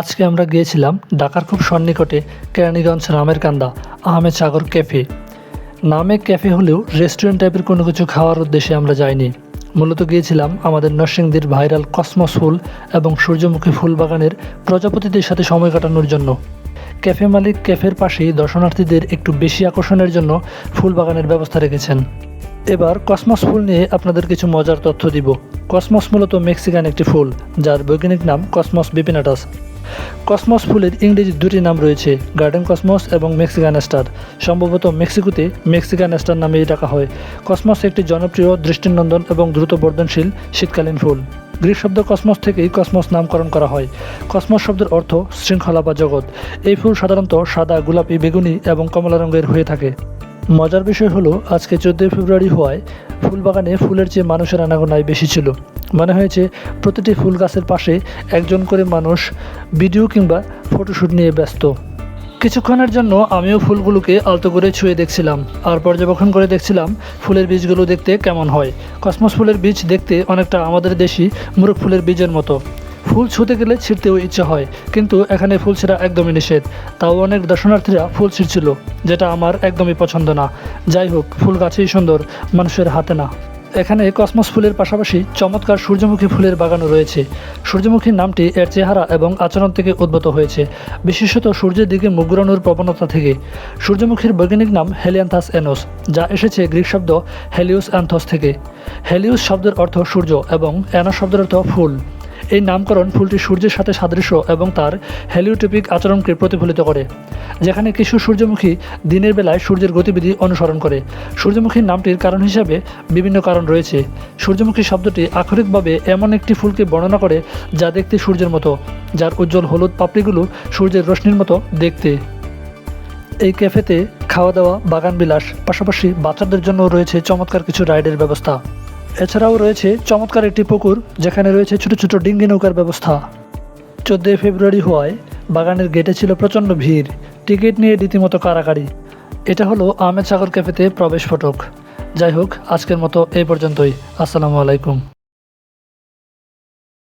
আজকে আমরা গিয়েছিলাম ঢাকার খুব সন্নিকটে কেরানীগঞ্জ রামের কান্দা আহমেদ সাগর ক্যাফে। নামে ক্যাফে হলেও রেস্টুরেন্ট টাইপের কোনো কিছু খাওয়ার উদ্দেশ্যে আমরা যাইনি। মূলত গিয়েছিলাম আমাদের নরসিংদীর ভাইরাল কসমস ফুল এবং সূর্যমুখী ফুল বাগানের প্রজাপতিদের সাথে সময় কাটানোর জন্য। ক্যাফে মালিক ক্যাফের পাশেই দর্শনার্থীদের একটু বেশি আকর্ষণের জন্য ফুল বাগানের ব্যবস্থা রেখেছেন। এবার কসমস ফুল নিয়ে আপনাদের কিছু মজার তথ্য দিব। কসমস মূলত মেক্সিকান একটি ফুল, যার বৈজ্ঞানিক নাম কসমস বিপিনাটাস। কসমস ফুলের ইংরেজি দুটি নাম রয়েছে, গার্ডেন কসমস এবং মেক্সিকান স্টার। সম্ভবত মেক্সিকোতে মেক্সিকান স্টার নামেই ডাকা হয়। কসমস একটি জনপ্রিয়, দৃষ্টিনন্দন এবং দ্রুত বর্ধনশীল শীতকালীন ফুল। গ্রিক শব্দ কসমস থেকেই কসমস নামকরণ করা হয়। কসমস শব্দের অর্থ শৃঙ্খলা বা জগৎ। এই ফুল সাধারণত সাদা, গোলাপি, বেগুনি এবং কমলা রঙের হয়ে থাকে। মজার বিষয় হলো আজকে 14 ফেব্রুয়ারি হওয়ায় ফুল বাগানে ফুলের চেয়ে মানুষের আনাগোনায় বেশি ছিল। মনে হয়েছে প্রতিটি ফুল গাছের পাশে একজন করে মানুষ ভিডিও কিংবা ফটোশ্যুট নিয়ে ব্যস্ত। কিছুক্ষণের জন্য আমিও ফুলগুলোকে আলতো করে ছুঁয়ে দেখছিলাম আর পর্যবেক্ষণ করে দেখছিলাম ফুলের বীজগুলো দেখতে কেমন হয়। কসমস ফুলের বীজ দেখতে অনেকটা আমাদের দেশি মুরগ ফুলের বীজের মতো। ফুল ছুঁতে গেলে ছিঁড়তেও ইচ্ছা হয়, কিন্তু এখানে ফুল ছিঁড়া একদমই নিষেধ। তাও অনেক দর্শনার্থীরা ফুল ছিঁড়ছিল, যেটা আমার একদমই পছন্দ না। যাই হোক, ফুল গাছেই সুন্দর, মানুষের হাতে না। এখানে কসমস ফুলের পাশাপাশি চমৎকার সূর্যমুখী ফুলের বাগানও রয়েছে। সূর্যমুখী নামটি এর চেহারা এবং আচরণ থেকে উদ্ভূত হয়েছে, বিশেষত সূর্যের দিকে মুখ ঘোরানোর প্রবণতা থেকে। সূর্যমুখীর বৈজ্ঞানিক নাম হেলিয়ান্থাস এনোস, যা এসেছে গ্রিক শব্দ হেলিউস অ্যান্থস থেকে। হেলিউস শব্দের অর্থ সূর্য এবং অ্যানোস শব্দের অর্থ ফুল। এই নামকরণ ফুলটি সূর্যের সাথে সাদৃশ্য এবং তার হেলিওটিপিক আচরণকে প্রতিফলিত করে, যেখানে কিছু সূর্যমুখী দিনের বেলায় সূর্যের গতিবিধি অনুসরণ করে। সূর্যমুখী নামটির কারণ হিসাবে বিভিন্ন কারণ রয়েছে। সূর্যমুখী শব্দটি আক্ষরিকভাবে এমন একটি ফুলকে বর্ণনা করে যা দেখতে সূর্যের মতো, যার উজ্জ্বল হলুদ পাপড়িগুলো সূর্যের রশ্মির মতো দেখতে। এই ক্যাফেতে খাওয়া দাওয়া, বাগান বিলাস, পাশাপাশি বাচ্চাদের জন্য রয়েছে চমৎকার কিছু রাইডের ব্যবস্থা। এছাড়াও রয়েছে চমৎকার একটি পুকুর, যেখানে রয়েছে ছোট ছোট ডিঙ্গি নৌকার ব্যবস্থা। 14 ফেব্রুয়ারি হওয়ায় বাগানের গেটে ছিল প্রচণ্ড ভিড়, টিকিট নিয়ে রীতিমতো কাড়াকাড়ি। এটা হলো আহমেদ সাগর ক্যাফেতে প্রবেশ ফটক। যাই হোক, আজকের মতো এই পর্যন্তই। আসসালামু আলাইকুম।